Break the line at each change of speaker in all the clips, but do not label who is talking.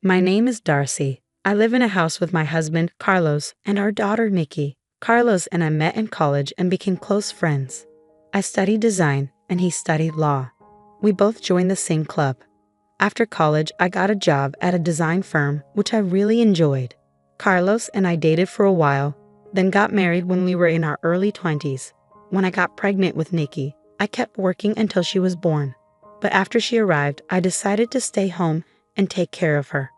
My name is Darcy. I live in a house with my husband, Carlos, and our daughter, Nikki. Carlos and I met in college and became close friends. I studied design, and he studied law. We both joined the same club. After college, I got a job at a design firm, which I really enjoyed. Carlos and I dated for a while, then got married when we were in our early 20s. When I got pregnant with Nikki, I kept working until she was born. But after she arrived, I decided to stay home and take care of her.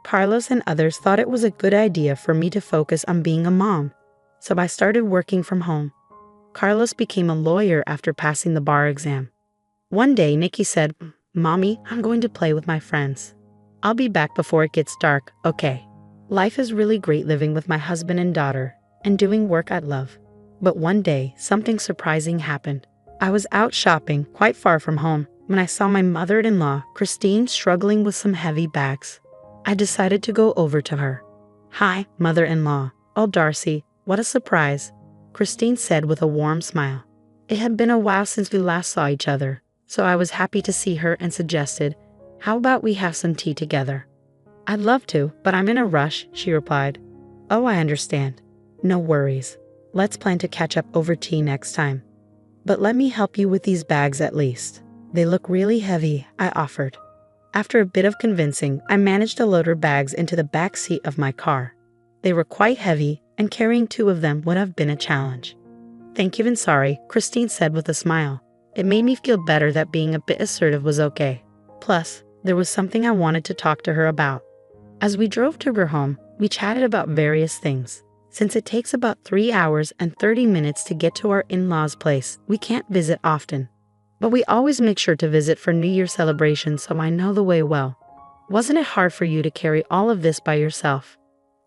Carlos and others thought it was a good idea for me to focus on being a mom, so I started working from home. Carlos became a lawyer after passing the bar exam. One day, Nikki said, "Mommy, I'm going to play with my friends. I'll be back before it gets dark, okay?" Life is really great living with my husband and daughter, and doing work I love. But one day, something surprising happened. I was out shopping, quite far from home, when I saw my mother-in-law, Christine, struggling with some heavy bags. I decided to go over to her. "Hi, mother-in-law." "Oh, Darcy, what a surprise," Christine said with a warm smile. It had been a while since we last saw each other, so I was happy to see her and suggested, "How about we have some tea together?" "I'd love to, but I'm in a rush," she replied. "Oh, I understand. No worries. Let's plan to catch up over tea next time. But let me help you with these bags at least. They look really heavy," I offered. After a bit of convincing, I managed to load her bags into the back seat of my car. They were quite heavy, and carrying 2 of them would have been a challenge. "Thank you and sorry," Christine said with a smile. It made me feel better that being a bit assertive was okay. Plus, there was something I wanted to talk to her about. As we drove to her home, we chatted about various things. Since it takes about 3 hours and 30 minutes to get to our in-laws' place, we can't visit often. But we always make sure to visit for New Year celebrations, so I know the way well. "Wasn't it hard for you to carry all of this by yourself?"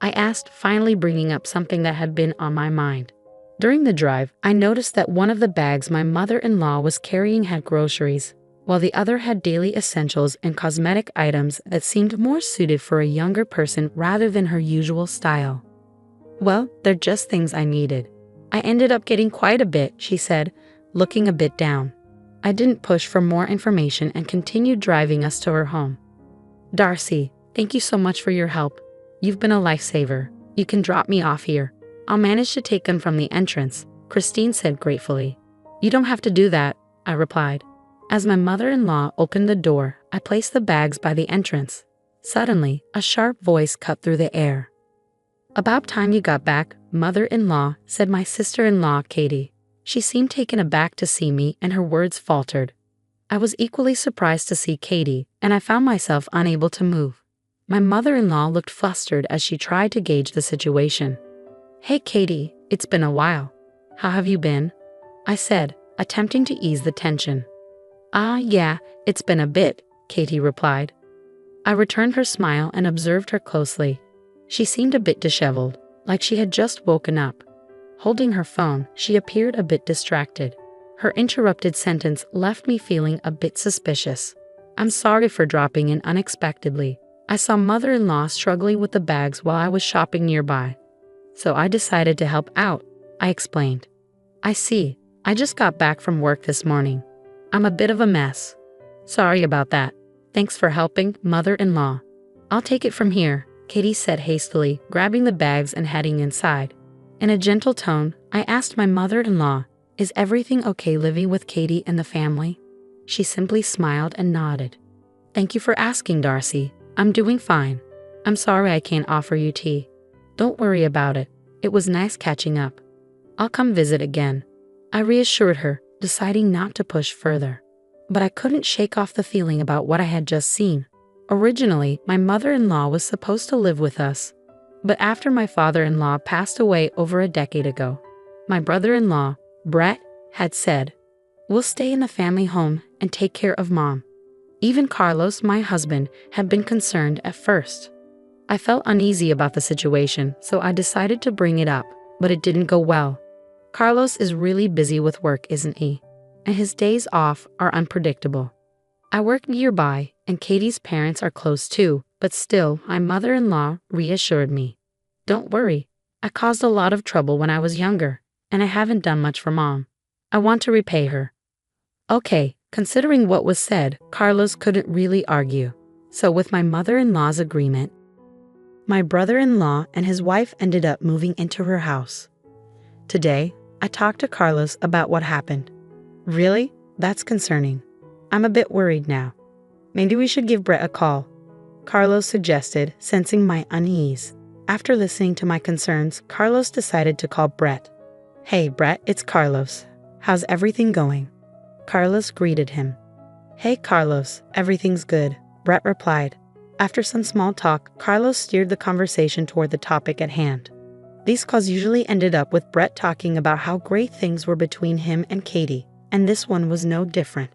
I asked, finally bringing up something that had been on my mind. During the drive, I noticed that one of the bags my mother-in-law was carrying had groceries, while the other had daily essentials and cosmetic items that seemed more suited for a younger person rather than her usual style. "Well, they're just things I needed. I ended up getting quite a bit," she said, looking a bit down. I didn't push for more information and continued driving us to her home. "Darcy, thank you so much for your help. You've been a lifesaver. You can drop me off here. I'll manage to take them from the entrance," Christine said gratefully. "You don't have to do that," I replied. As my mother-in-law opened the door, I placed the bags by the entrance. Suddenly, a sharp voice cut through the air. "About time you got back, mother-in-law," said my sister-in-law, Katie. She seemed taken aback to see me, and her words faltered. I was equally surprised to see Katie, and I found myself unable to move. My mother-in-law looked flustered as she tried to gauge the situation. "Hey, Katie, it's been a while. How have you been?" I said, attempting to ease the tension. Yeah, it's been a bit," Katie replied. I returned her smile and observed her closely. She seemed a bit disheveled, like she had just woken up. Holding her phone, she appeared a bit distracted. Her interrupted sentence left me feeling a bit suspicious. "I'm sorry for dropping in unexpectedly. I saw mother-in-law struggling with the bags while I was shopping nearby, so I decided to help out," I explained. "I see. I just got back from work this morning. I'm a bit of a mess. Sorry about that. Thanks for helping, mother-in-law. I'll take it from here," Katie said hastily, grabbing the bags and heading inside. In a gentle tone, I asked my mother-in-law, "Is everything okay living with Katie and the family?" She simply smiled and nodded. "Thank you for asking, Darcy. I'm doing fine. I'm sorry I can't offer you tea." "Don't worry about it. It was nice catching up. I'll come visit again," I reassured her, deciding not to push further. But I couldn't shake off the feeling about what I had just seen. Originally, my mother-in-law was supposed to live with us. But after my father-in-law passed away over a decade ago, my brother-in-law, Brett, had said, "We'll stay in the family home and take care of Mom." Even Carlos, my husband, had been concerned at first. I felt uneasy about the situation, so I decided to bring it up, but it didn't go well. Carlos is really busy with work, isn't he? And his days off are unpredictable. I work nearby, and Katie's parents are close too, but still, my mother-in-law reassured me. "Don't worry. I caused a lot of trouble when I was younger, and I haven't done much for Mom. I want to repay her." Okay, considering what was said, Carlos couldn't really argue. So with my mother-in-law's agreement, my brother-in-law and his wife ended up moving into her house. Today, I talked to Carlos about what happened. Really? That's concerning. I'm a bit worried now. Maybe we should give Brett a call, Carlos suggested, sensing my unease. After listening to my concerns, Carlos decided to call Brett. Hey Brett, it's Carlos. How's everything going? Carlos greeted him. Hey Carlos, everything's good, Brett replied. After some small talk, Carlos steered the conversation toward the topic at hand. These calls usually ended up with Brett talking about how great things were between him and Katie, and this one was no different.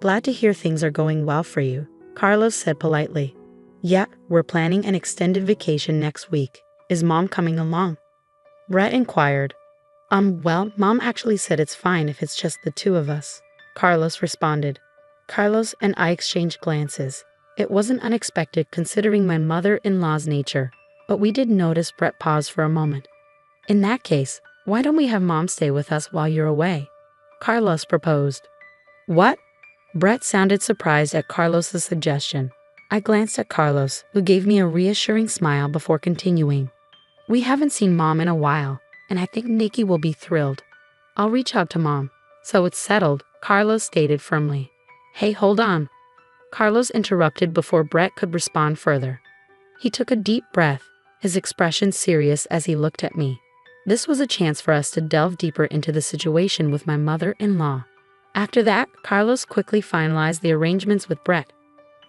Glad to hear things are going well for you, Carlos said politely. Yeah, we're planning an extended vacation next week. Is Mom coming along? Brett inquired. Well, Mom actually said it's fine if it's just the two of us, Carlos responded. Carlos and I exchanged glances. It wasn't unexpected considering my mother-in-law's nature, but we did notice Brett pause for a moment. In that case, why don't we have Mom stay with us while you're away? Carlos proposed. What? Brett sounded surprised at Carlos's suggestion. I glanced at Carlos, who gave me a reassuring smile before continuing. We haven't seen Mom in a while, and I think Nikki will be thrilled. I'll reach out to Mom. So it's settled, Carlos stated firmly. Hey, hold on. Carlos interrupted before Brett could respond further. He took a deep breath, his expression serious as he looked at me. This was a chance for us to delve deeper into the situation with my mother-in-law. After that, Carlos quickly finalized the arrangements with Brett.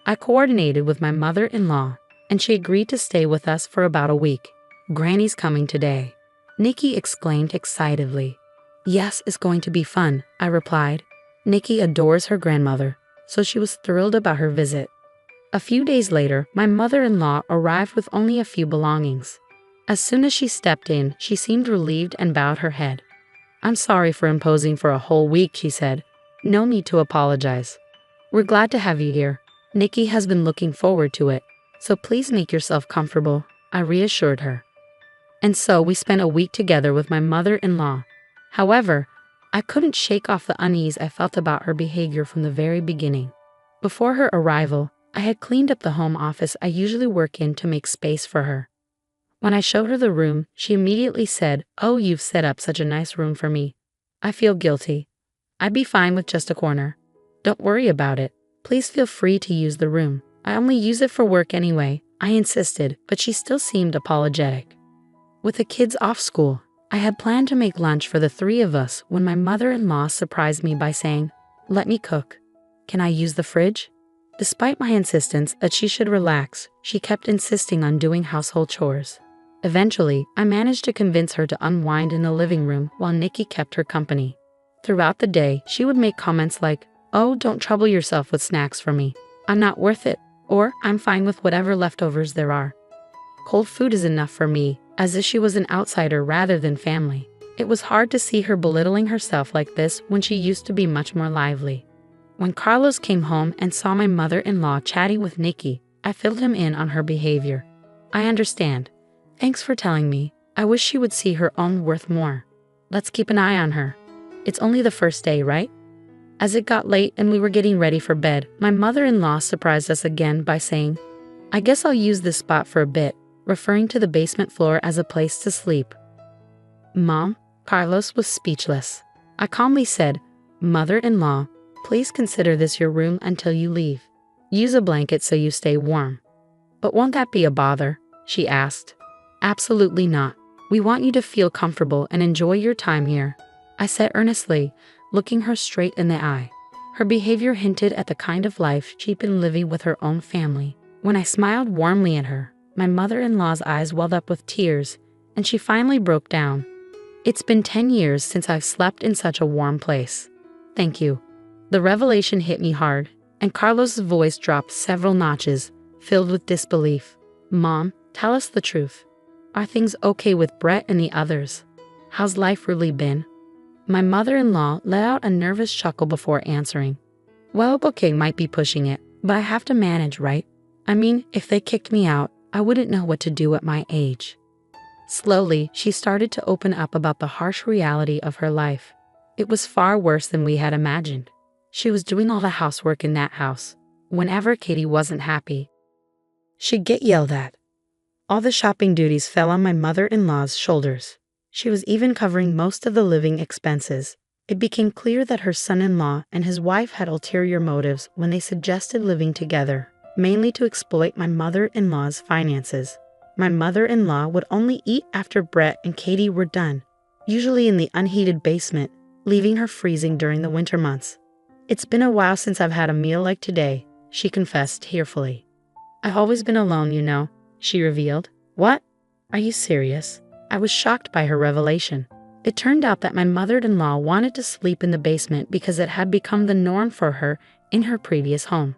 I coordinated with my mother-in-law, and she agreed to stay with us for about a week. Granny's coming today, Nikki exclaimed excitedly. Yes, it's going to be fun, I replied. Nikki adores her grandmother, so she was thrilled about her visit. A few days later, my mother-in-law arrived with only a few belongings. As soon as she stepped in, she seemed relieved and bowed her head. I'm sorry for imposing for a whole week, she said. No need to apologize. We're glad to have you here. Nikki has been looking forward to it, so please make yourself comfortable, I reassured her. And so we spent a week together with my mother-in-law. However, I couldn't shake off the unease I felt about her behavior from the very beginning. Before her arrival, I had cleaned up the home office I usually work in to make space for her. When I showed her the room, she immediately said, "Oh, you've set up such a nice room for me. I feel guilty. I'd be fine with just a corner. Don't worry about it. Please feel free to use the room. I only use it for work anyway," I insisted, but she still seemed apologetic. With the kids off school, I had planned to make lunch for the three of us when my mother-in-law surprised me by saying, "Let me cook. Can I use the fridge?" Despite my insistence that she should relax, she kept insisting on doing household chores. Eventually, I managed to convince her to unwind in the living room while Nikki kept her company. Throughout the day, she would make comments like, "Oh, don't trouble yourself with snacks for me. I'm not worth it," or "I'm fine with whatever leftovers there are. Cold food is enough for me," as if she was an outsider rather than family. It was hard to see her belittling herself like this when she used to be much more lively. When Carlos came home and saw my mother-in-law chatting with Nikki, I filled him in on her behavior. "I understand. Thanks for telling me. I wish she would see her own worth more. Let's keep an eye on her. It's only the first day, right?" As it got late and we were getting ready for bed, my mother-in-law surprised us again by saying, "I guess I'll use this spot for a bit," referring to the basement floor as a place to sleep. "Mom?" Carlos was speechless. I calmly said, "Mother-in-law, please consider this your room until you leave. Use a blanket so you stay warm." "But won't that be a bother?" she asked. "Absolutely not. We want you to feel comfortable and enjoy your time here," I said earnestly, looking her straight in the eye. Her behavior hinted at the kind of life she'd been living with her own family. When I smiled warmly at her, my mother-in-law's eyes welled up with tears, and she finally broke down. "It's been 10 years since I've slept in such a warm place. Thank you." The revelation hit me hard, and Carlos's voice dropped several notches, filled with disbelief. "Mom, tell us the truth. Are things okay with Brett and the others? How's life really been?" My mother-in-law let out a nervous chuckle before answering. "Well, okay might be pushing it, but I have to manage, right? I mean, if they kicked me out, I wouldn't know what to do at my age." Slowly, she started to open up about the harsh reality of her life. It was far worse than we had imagined. She was doing all the housework in that house, Whenever Katie wasn't happy, she'd get yelled at. All the shopping duties fell on my mother-in-law's shoulders. She was even covering most of the living expenses. It became clear that her son-in-law and his wife had ulterior motives when they suggested living together, mainly to exploit my mother-in-law's finances. My mother-in-law would only eat after Brett and Katie were done, usually in the unheated basement, leaving her freezing during the winter months. "It's been a while since I've had a meal like today," she confessed tearfully. "I've always been alone, you know," she revealed. "What? Are you serious?" I was shocked by her revelation. It turned out that my mother-in-law wanted to sleep in the basement because it had become the norm for her in her previous home.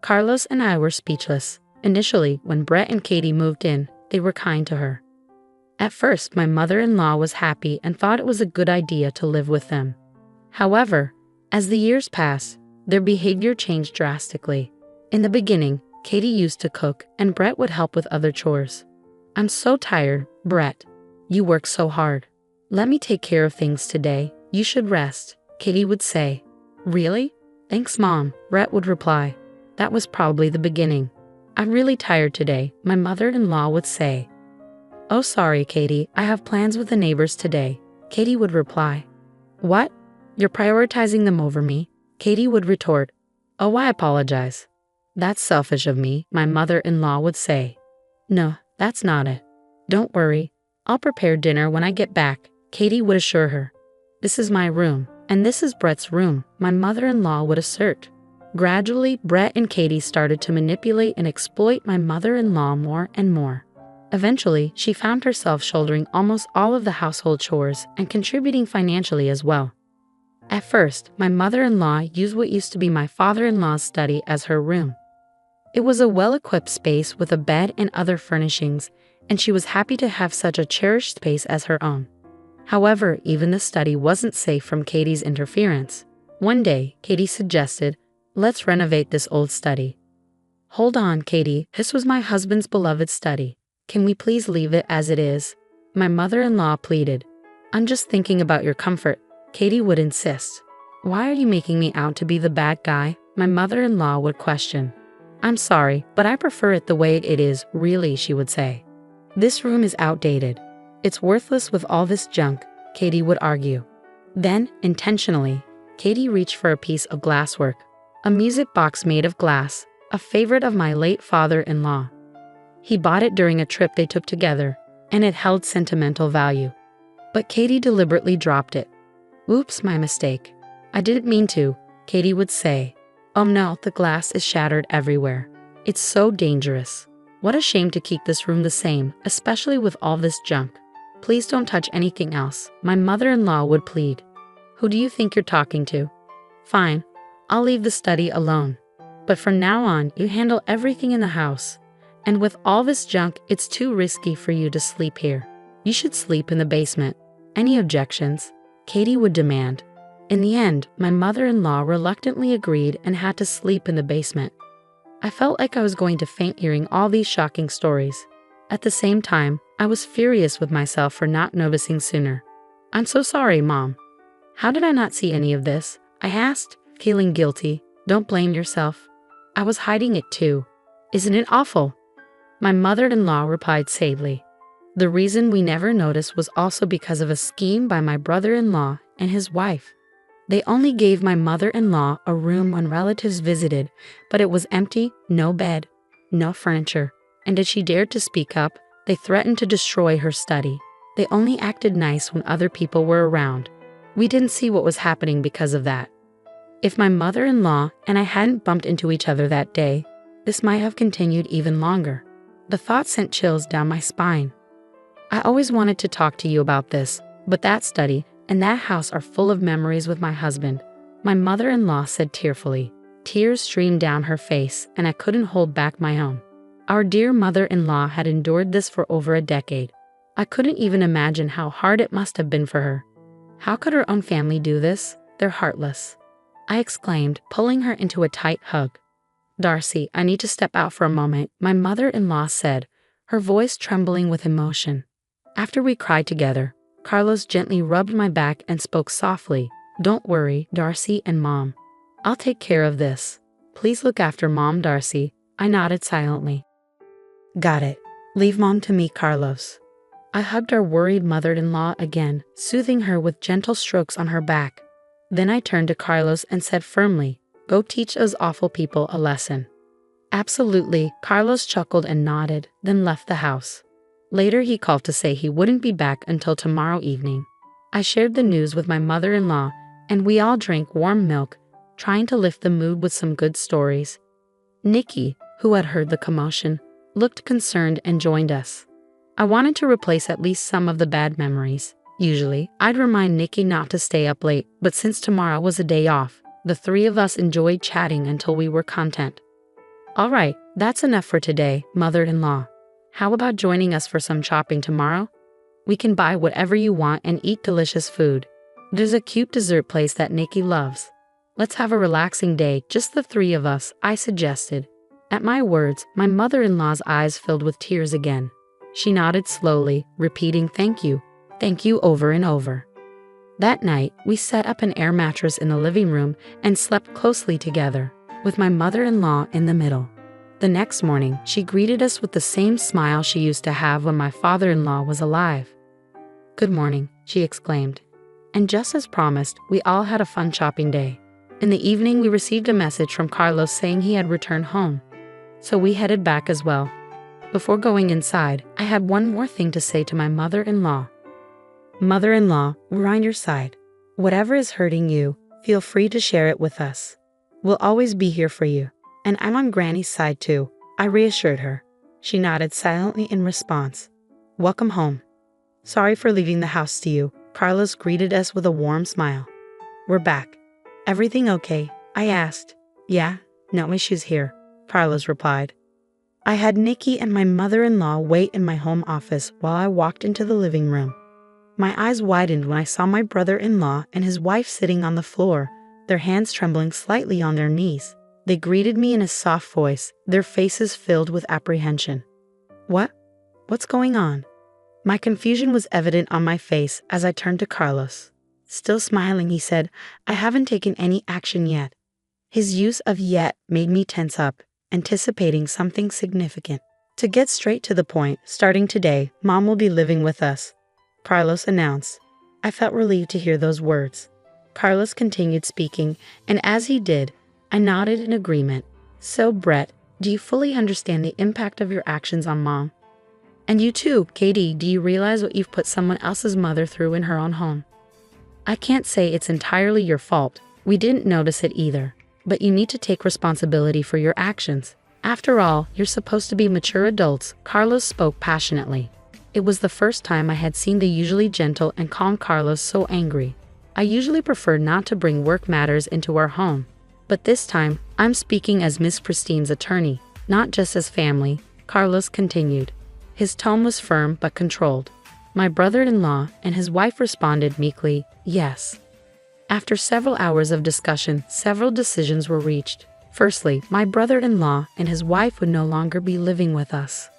Carlos and I were speechless. Initially, when Brett and Katie moved in, they were kind to her. At first, my mother-in-law was happy and thought it was a good idea to live with them. However, as the years passed, their behavior changed drastically. In the beginning, Katie used to cook and Brett would help with other chores. "I'm so tired, Brett. You work so hard. Let me take care of things today. You should rest," Katie would say. "Really? Thanks, Mom," Brett would reply. That was probably the beginning. "I'm really tired today," my mother-in-law would say. "Oh, sorry, Katie, I have plans with the neighbors today," Katie would reply. "What? You're prioritizing them over me?" Katie would retort. "Oh, I apologize. That's selfish of me," my mother-in-law would say. "No, that's not it. Don't worry. I'll prepare dinner when I get back," Katie would assure her. "This is my room, and this is Brett's room," my mother-in-law would assert. Gradually, Brett and Katie started to manipulate and exploit my mother-in-law more and more. Eventually, she found herself shouldering almost all of the household chores and contributing financially as well. At first, my mother-in-law used what used to be my father-in-law's study as her room. It was a well-equipped space with a bed and other furnishings, and she was happy to have such a cherished space as her own. However, even the study wasn't safe from Katie's interference. One day, Katie suggested, "Let's renovate this old study." "Hold on, Katie, this was my husband's beloved study. Can we please leave it as it is?" my mother-in-law pleaded. "I'm just thinking about your comfort," Katie would insist. "Why are you making me out to be the bad guy?" my mother-in-law would question. "I'm sorry, but I prefer it the way it is, really," she would say. "This room is outdated. It's worthless with all this junk," Katie would argue. Then, intentionally, Katie reached for a piece of glasswork, a music box made of glass, a favorite of my late father-in-law. He bought it during a trip they took together, and it held sentimental value. But Katie deliberately dropped it. "Oops, my mistake. I didn't mean to," Katie would say. "Oh no, the glass is shattered everywhere. It's so dangerous. What a shame to keep this room the same, especially with all this junk. Please don't touch anything else," my mother-in-law would plead. "Who do you think you're talking to? Fine, I'll leave the study alone. But from now on, you handle everything in the house. And with all this junk, it's too risky for you to sleep here. You should sleep in the basement." "Any objections?" Katie would demand. In the end, my mother-in-law reluctantly agreed and had to sleep in the basement. I felt like I was going to faint hearing all these shocking stories. At the same time, I was furious with myself for not noticing sooner. "I'm so sorry, Mom. How did I not see any of this?" I asked, feeling guilty. "Don't blame yourself. I was hiding it too. Isn't it awful?" My mother-in-law replied sadly. "The reason we never noticed was also because of a scheme by my brother-in-law and his wife. They only gave my mother-in-law a room when relatives visited, but it was empty, no bed, no furniture. And if she dared to speak up, they threatened to destroy her study. They only acted nice when other people were around. We didn't see what was happening because of that. If my mother-in-law and I hadn't bumped into each other that day, this might have continued even longer." The thought sent chills down my spine. "I always wanted to talk to you about this, but that study and that house are full of memories with my husband," my mother-in-law said tearfully. Tears streamed down her face, and I couldn't hold back my own. Our dear mother-in-law had endured this for over a decade. I couldn't even imagine how hard it must have been for her. How could her own family do this? They're heartless, I exclaimed, pulling her into a tight hug. "Darcy, I need to step out for a moment," my mother-in-law said, her voice trembling with emotion. After we cried together, Carlos gently rubbed my back and spoke softly. "Don't worry, Darcy and Mom. I'll take care of this. Please look after Mom, Darcy. I nodded silently. Got it. Leave Mom to me, Carlos. I hugged our worried mother-in-law again, soothing her with gentle strokes on her back. Then I turned to Carlos and said firmly, "Go teach those awful people a lesson." Absolutely, Carlos chuckled and nodded, then left the house. Later he called to say he wouldn't be back until tomorrow evening. I shared the news with my mother-in-law, and we all drank warm milk, trying to lift the mood with some good stories. Nikki, who had heard the commotion, looked concerned and joined us. I wanted to replace at least some of the bad memories. Usually, I'd remind Nikki not to stay up late, but since tomorrow was a day off, the three of us enjoyed chatting until we were content. All right, that's enough for today, mother-in-law. How about joining us for some shopping tomorrow? We can buy whatever you want and eat delicious food. There's a cute dessert place that Nikki loves. Let's have a relaxing day, just the three of us, I suggested. At my words, my mother-in-law's eyes filled with tears again. She nodded slowly, repeating thank you over and over. That night, we set up an air mattress in the living room and slept closely together, with my mother-in-law in the middle. The next morning, she greeted us with the same smile she used to have when my father-in-law was alive. "Good morning," she exclaimed. And just as promised, we all had a fun shopping day. In the evening, we received a message from Carlos saying he had returned home. So we headed back as well. Before going inside, I had one more thing to say to my mother-in-law. Mother-in-law, we're on your side. Whatever is hurting you, feel free to share it with us. We'll always be here for you. And I'm on Granny's side too, I reassured her. She nodded silently in response. Welcome home. Sorry for leaving the house to you. Carlos greeted us with a warm smile. We're back. Everything okay? I asked. Yeah, no issues here, Carlos replied. I had Nikki and my mother-in-law wait in my home office while I walked into the living room. My eyes widened when I saw my brother-in-law and his wife sitting on the floor, their hands trembling slightly on their knees. They greeted me in a soft voice, their faces filled with apprehension. What's going on? My confusion was evident on my face as I turned to Carlos. Still smiling, he said, I haven't taken any action yet. His use of yet made me tense up, anticipating something significant. To get straight to the point, starting today, Mom will be living with us, Carlos announced. I felt relieved to hear those words. Carlos continued speaking, and as he did, I nodded in agreement. So, Brett, do you fully understand the impact of your actions on Mom? And you too, Katie, do you realize what you've put someone else's mother through in her own home? I can't say it's entirely your fault. We didn't notice it either. But you need to take responsibility for your actions. After all, you're supposed to be mature adults, Carlos spoke passionately. It was the first time I had seen the usually gentle and calm Carlos so angry. I usually prefer not to bring work matters into our home. But this time, I'm speaking as Miss Christine's attorney, not just as family, Carlos continued. His tone was firm but controlled. My brother-in-law and his wife responded meekly, yes. After several hours of discussion, several decisions were reached. Firstly, my brother-in-law and his wife would no longer be living with us.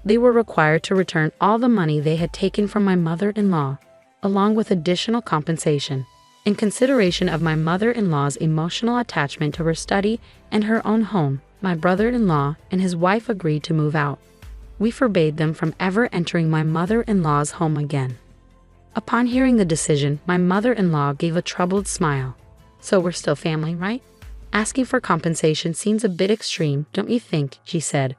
They were required to return all the money they had taken from my mother-in-law, along with additional compensation. In consideration of my mother-in-law's emotional attachment to her study and her own home, my brother-in-law and his wife agreed to move out. We forbade them from ever entering my mother-in-law's home again. Upon hearing the decision, my mother-in-law gave a troubled smile. So we're still family, right? Asking for compensation seems a bit extreme, don't you think? She said.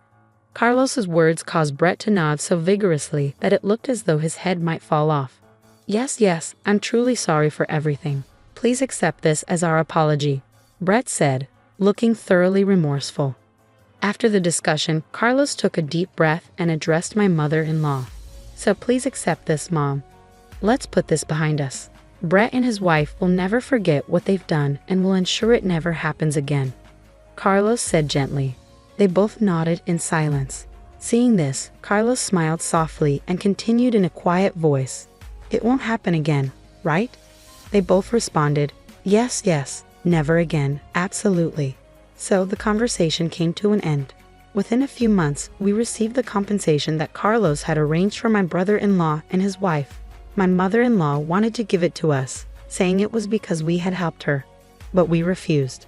Carlos's words caused Brett to nod so vigorously that it looked as though his head might fall off. Yes, I'm truly sorry for everything. Please accept this as our apology, Brett said, looking thoroughly remorseful. After the discussion, Carlos took a deep breath and addressed my mother-in-law. So please accept this, Mom. Let's put this behind us. Brett and his wife will never forget what they've done and will ensure it never happens again, Carlos said gently. They both nodded in silence. Seeing this, Carlos smiled softly and continued in a quiet voice. It won't happen again, right? They both responded, yes, never again, absolutely. So the conversation came to an end. Within a few months, we received the compensation that Carlos had arranged for my brother-in-law and his wife. My mother-in-law wanted to give it to us, saying it was because we had helped her, but we refused.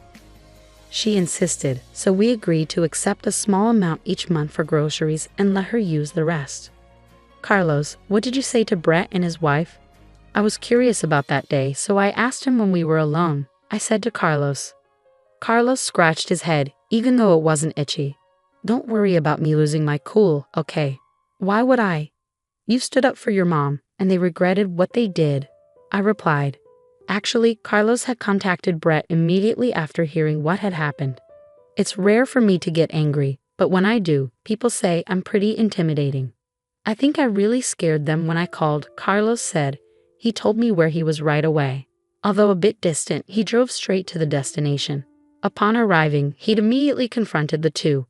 She insisted, so we agreed to accept a small amount each month for groceries and let her use the rest. Carlos, what did you say to Brett and his wife? I was curious about that day, so I asked him when we were alone. I said to Carlos. Carlos scratched his head, even though it wasn't itchy. Don't worry about me losing my cool, okay? Why would I? You stood up for your mom, and they regretted what they did. I replied. Actually, Carlos had contacted Brett immediately after hearing what had happened. It's rare for me to get angry, but when I do, people say I'm pretty intimidating. I think I really scared them when I called, Carlos said. He told me where he was right away. Although a bit distant, he drove straight to the destination. Upon arriving, he'd immediately confronted the two.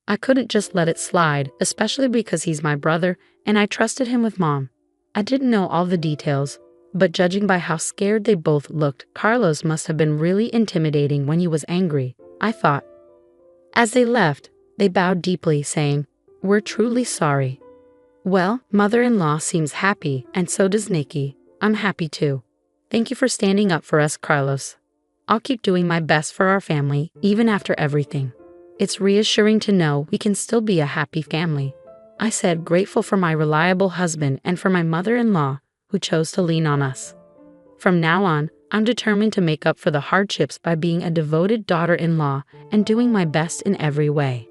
I couldn't just let it slide, especially because he's my brother, and I trusted him with Mom. I didn't know all the details, but judging by how scared they both looked, Carlos must have been really intimidating when he was angry, I thought. As they left, they bowed deeply, saying, "We're truly sorry." Well, mother-in-law seems happy, and so does Nikki. I'm happy too. Thank you for standing up for us, Carlos. I'll keep doing my best for our family, even after everything. It's reassuring to know we can still be a happy family. I said, grateful for my reliable husband and for my mother-in-law, who chose to lean on us. From now on, I'm determined to make up for the hardships by being a devoted daughter-in-law and doing my best in every way.